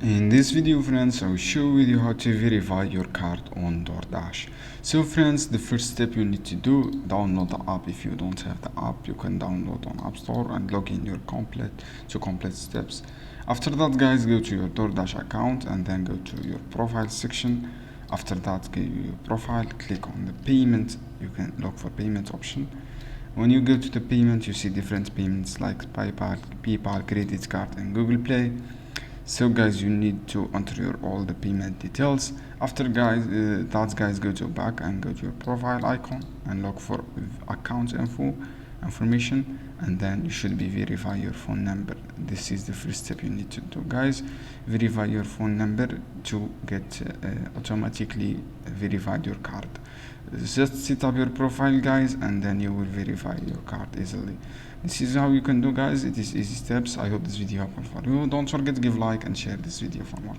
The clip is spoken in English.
In this video, friends, I will show you how to verify your card on DoorDash. So friends, the first step you need to do, download the app. If you don't have the app, you can download on App Store and log in your complete steps. After that, guys, go to your DoorDash account and then go to your profile section. After that, go to your profile, click on the payment. You can look for payment option. When you go to the payment, you see different payments like PayPal, credit card, and Google Play. So guys, you need to enter all the payment details. After guys, go to back and go to your profile icon and look for account information, and then you should be verify your phone number. This is the first step you need to do, guys. Verify your phone number to get automatically verified your card. Just set up your profile, guys, and then you will verify your card easily. This is how you can do, guys. It is easy steps. I hope this video helpful for you. Don't forget to give like and share this video for more.